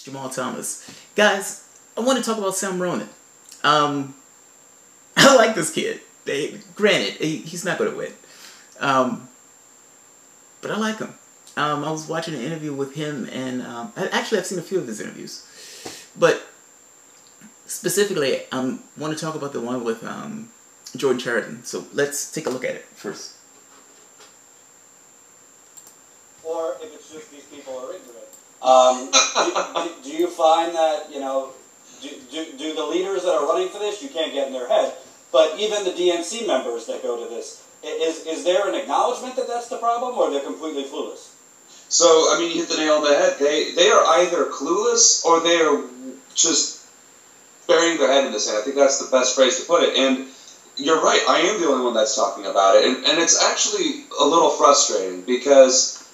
Jamal Thomas. Guys, I want to talk about Sam Ronan. I like this kid. Granted, he's not going to win. But I like him. I was watching an interview with him, and actually I've seen a few of his interviews. But specifically, I want to talk about the one with Jordan Chariton. So let's take a look at it first. Or if it's just these people are ignorant. Do you find that, you know, do the leaders that are running for this, you can't get in their head, but even the DNC members that go to this, is there an acknowledgement that that's the problem, or they're completely clueless? So, I mean, you hit the nail on the head. They are either clueless or they are just burying their head in the sand. I think that's the best phrase to put it. And you're right, I am the only one that's talking about it. And it's actually a little frustrating because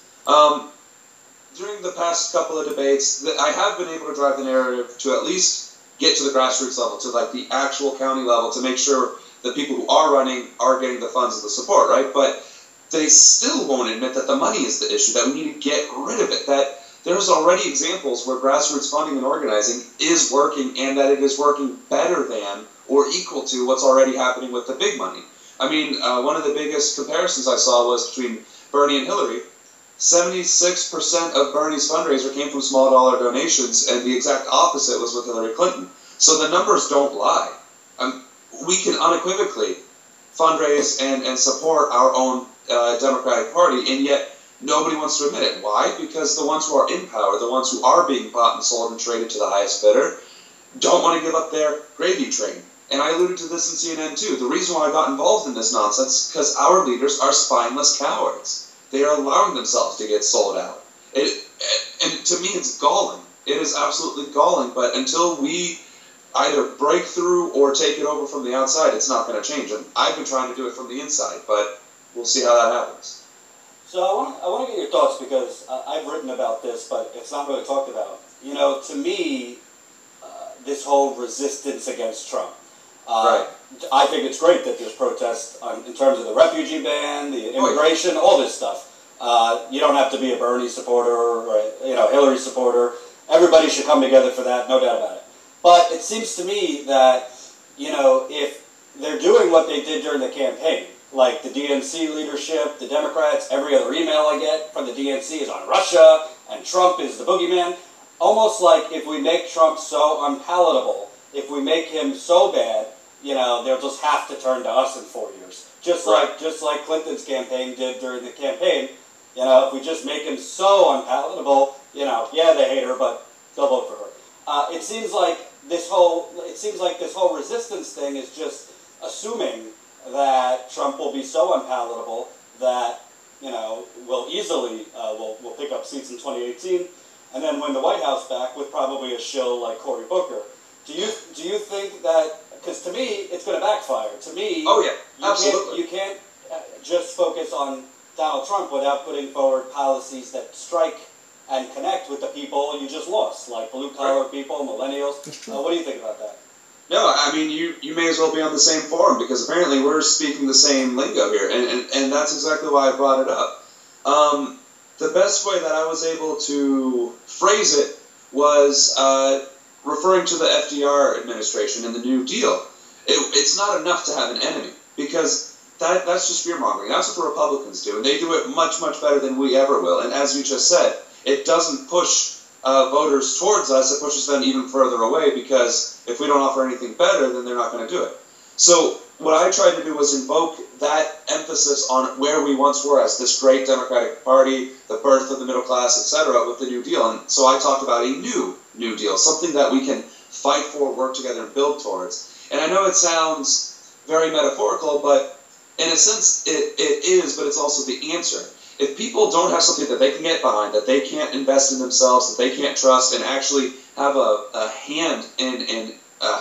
during the past couple of debates, I have been able to drive the narrative to at least get to the grassroots level, to like the actual county level, to make sure the people who are running are getting the funds and the support, right? But they still won't admit that the money is the issue, that we need to get rid of it, that there's already examples where grassroots funding and organizing is working and that it is working better than or equal to what's already happening with the big money. I mean, one of the biggest comparisons I saw was between Bernie and Hillary. 76% of Bernie's fundraiser came from small dollar donations, and the exact opposite was with Hillary Clinton. So the numbers don't lie. We can unequivocally fundraise and support our own Democratic Party, and yet nobody wants to admit it. Why? Because the ones who are in power, the ones who are being bought and sold and traded to the highest bidder, don't want to give up their gravy train. And I alluded to this in CNN too. The reason why I got involved in this nonsense is because our leaders are spineless cowards. They are allowing themselves to get sold out. And to me, it's galling. It is absolutely galling. But until we either break through or take it over from the outside, it's not going to change. And I've been trying to do it from the inside, but we'll see how that happens. So I want to get your thoughts, because I've written about this, but it's not really talked about. You know, to me, this whole resistance against Trump. Right. I think it's great that there's protests in terms of the refugee ban, the immigration, all this stuff. You don't have to be a Bernie supporter or Hillary supporter. Everybody should come together for that, no doubt about it. But it seems to me that, if they're doing what they did during the campaign, like the DNC leadership, the Democrats, every other email I get from the DNC is on Russia, and Trump is the boogeyman. Almost like if we make Trump so unpalatable, if we make him so bad, they'll just have to turn to us in 4 years. Just like Clinton's campaign did during the campaign. If we just make him so unpalatable, yeah, they hate her, but they'll vote for her. It seems like this whole resistance thing is just assuming that Trump will be so unpalatable that we'll easily we'll pick up seats in 2018 and then win the White House back with probably a shill like Cory Booker. Do you think that? Because to me, it's going to backfire. To me, oh yeah, absolutely. You can't just focus on Donald Trump without putting forward policies that strike and connect with the people you just lost, like blue-collar people, millennials. What do you think about that? No, I mean, you may as well be on the same forum, because apparently we're speaking the same lingo here, and that's exactly why I brought it up. The best way that I was able to phrase it was referring to the FDR administration and the New Deal. It's not enough to have an enemy, because that's just fear-mongering. That's what the Republicans do, and they do it much, much better than we ever will. And as you just said, it doesn't push voters towards us, it pushes them even further away, because if we don't offer anything better, then they're not going to do it. So what I tried to do was invoke that emphasis on where we once were as this great Democratic Party, the birth of the middle class, etc., with the New Deal. And so I talked about a New Deal, something that we can fight for, work together, and build towards. And I know it sounds very metaphorical, but in a sense it is, but it's also the answer. If people don't have something that they can get behind, that they can't invest in themselves, that they can't trust, and actually have a hand in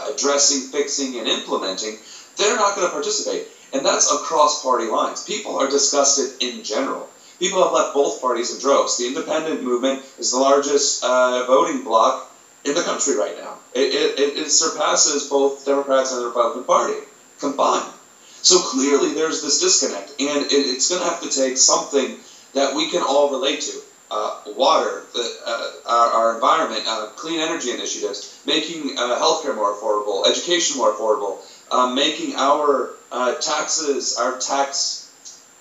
addressing, fixing, and implementing, they're not going to participate. And that's across party lines. People are disgusted in general. People have left both parties in droves. The independent movement is the largest voting bloc in the country right now. It surpasses both Democrats and the Republican Party combined. So clearly there's this disconnect, and it's going to have to take something that we can all relate to. water, our environment, clean energy initiatives, making healthcare more affordable, education more affordable, making our taxes,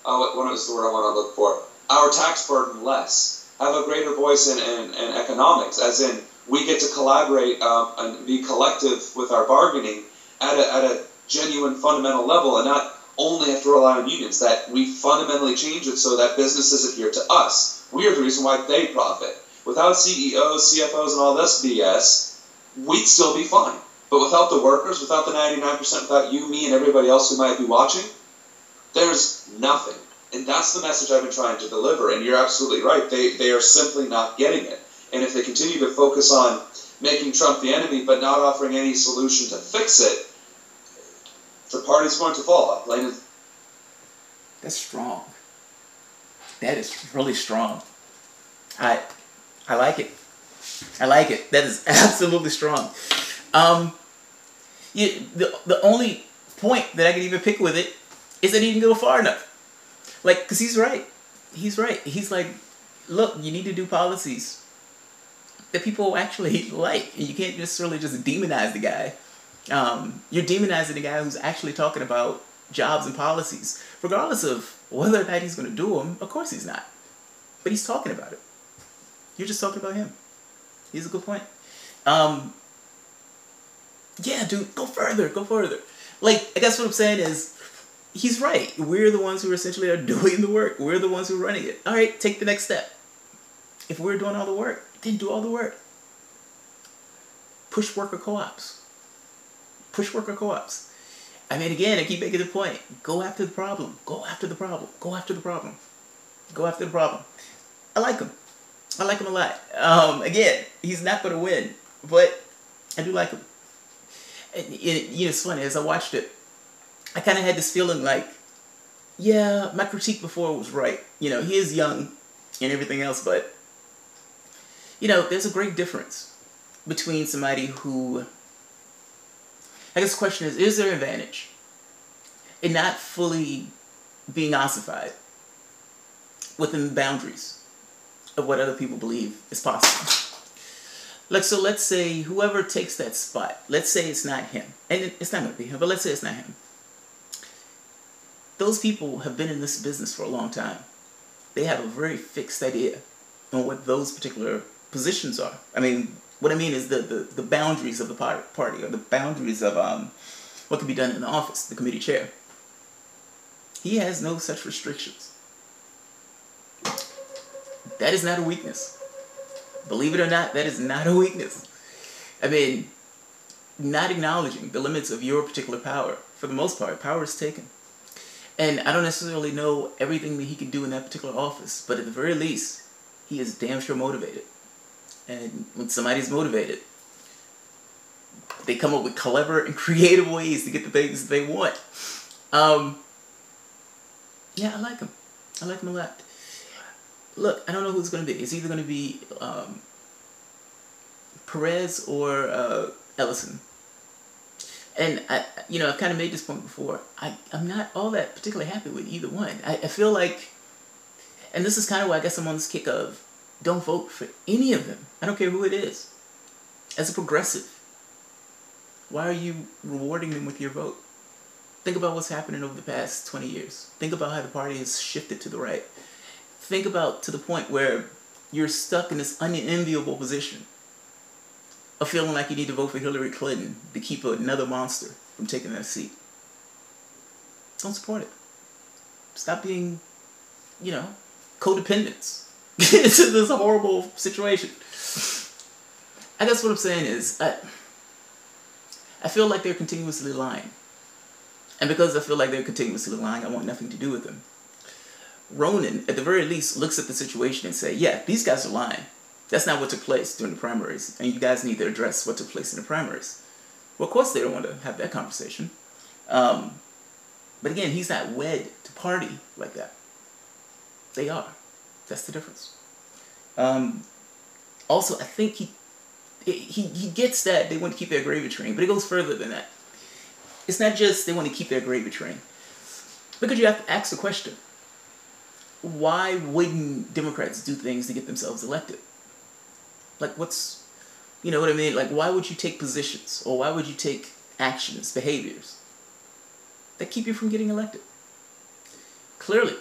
what is the word I want to look for? Our tax burden less, have a greater voice in economics, as in we get to collaborate and be collective with our bargaining at a genuine fundamental level, and not only have to rely on unions, that we fundamentally change it so that businesses adhere to us. We are the reason why they profit. Without CEOs, CFOs, and all this BS, we'd still be fine. But without the workers, without the 99%, without you, me, and everybody else who might be watching, there's nothing. And that's the message I've been trying to deliver. And you're absolutely right. They are simply not getting it. And if they continue to focus on making Trump the enemy but not offering any solution to fix it, the party's going to fall. That's strong. That is really strong. I like it. I like it. That is absolutely strong. The only point that I can even pick with it is that he didn't go far enough. Like, because he's right. He's right. He's like, look, you need to do policies that people actually like. And you can't necessarily just demonize the guy. You're demonizing the guy who's actually talking about jobs and policies. Regardless of whether or not he's going to do them, of course he's not. But he's talking about it. You're just talking about him. He's a good point. Yeah, dude, go further. Go further. Like, I guess what I'm saying is, he's right. We're the ones who essentially are doing the work. We're the ones who are running it. All right, take the next step. If we're doing all the work, then do all the work. Push worker co-ops. Push worker co-ops. I mean, again, I keep making the point. Go after the problem. Go after the problem. Go after the problem. Go after the problem. I like him. I like him a lot. Again, he's not going to win, but I do like him. And it's funny, as I watched it, I kind of had this feeling like, yeah, my critique before was right. He is young and everything else, but, there's a great difference between somebody who, I guess the question is there an advantage in not fully being ossified within the boundaries of what other people believe is possible? So let's say whoever takes that spot, let's say it's not him, and it's not going to be him, but let's say it's not him. Those people have been in this business for a long time. They have a very fixed idea on what those particular positions are. I mean, what I mean is the boundaries of the party, or the boundaries of what can be done in the office, the committee chair. He has no such restrictions. That is not a weakness. Believe it or not, that is not a weakness. I mean, not acknowledging the limits of your particular power. For the most part, power is taken. And I don't necessarily know everything that he can do in that particular office, but at the very least, he is damn sure motivated. And when somebody's motivated, they come up with clever and creative ways to get the things they want. Yeah, I like him. I like him a lot. Look, I don't know who it's going to be. It's either going to be Perez or Ellison. And I've kind of made this point before. I'm not all that particularly happy with either one. I feel like, and this is kind of why I guess I'm on this kick of, don't vote for any of them. I don't care who it is. As a progressive, why are you rewarding them with your vote? Think about what's happening over the past 20 years. Think about how the party has shifted to the right. Think about to the point where you're stuck in this unenviable position of feeling like you need to vote for Hillary Clinton to keep another monster from taking that seat. Don't support it. Stop being, codependents into this horrible situation. I guess what I'm saying is, I feel like they're continuously lying. And because I feel like they're continuously lying, I want nothing to do with them. Ronan, at the very least, looks at the situation and say, yeah, these guys are lying. That's not what took place during the primaries, and you guys need to address what took place in the primaries. Well, of course they don't want to have that conversation. But again, he's not wed to party like that. They are. That's the difference. Also, I think he gets that they want to keep their gravy train, but it goes further than that. It's not just they want to keep their gravy train. Because you have to ask the question, why wouldn't Democrats do things to get themselves elected? Like, what's, you know what I mean? Like, why would you take positions, or why would you take actions, behaviors that keep you from getting elected? Clearly,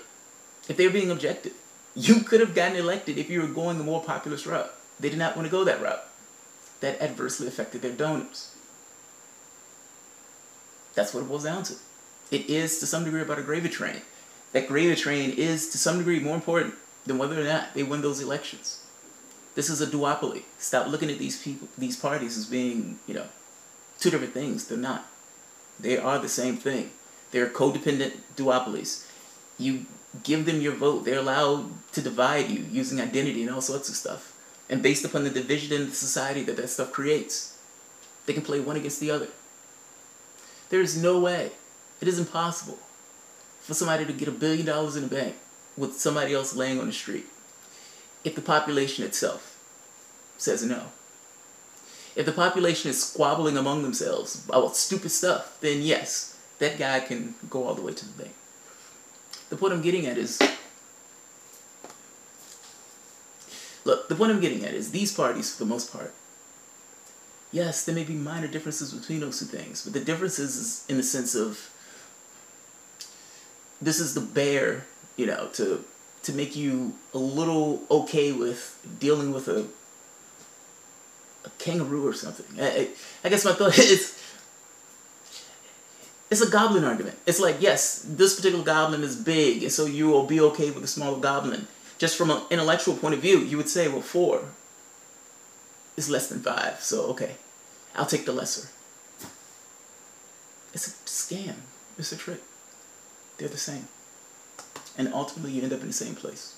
if they were being objective, you could have gotten elected if you were going the more populist route. They did not want to go that route. That adversely affected their donors. That's what it boils down to. It is, to some degree, about a gravy train. That gravy train is, to some degree, more important than whether or not they win those elections. This is a duopoly. Stop looking at these people, these parties, as being, you know, two different things. They're not. They are the same thing. They're codependent duopolies. You give them your vote. They're allowed to divide you using identity and all sorts of stuff. And based upon the division in the society that that stuff creates, they can play one against the other. There is no way, it is impossible for somebody to get $1 billion in the bank with somebody else laying on the street if the population itself says no. If the population is squabbling among themselves about stupid stuff, then yes, that guy can go all the way to the bank. The point I'm getting at is, these parties, for the most part, yes, there may be minor differences between those two things, but the differences is in the sense of, this is the bear, you know, to make you a little okay with dealing with a kangaroo or something. I guess my thought is, it's a goblin argument. It's like, yes, this particular goblin is big, and so you will be okay with a smaller goblin. Just from an intellectual point of view, you would say, well, 4 is less than 5, so okay, I'll take the lesser. It's a scam. It's a trick. They're the same. And ultimately, you end up in the same place.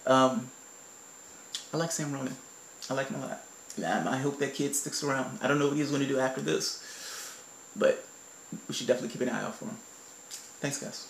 I like Sam Ronan. I like him a lot. I hope that kid sticks around. I don't know what he's going to do after this, but we should definitely keep an eye out for him. Thanks, guys.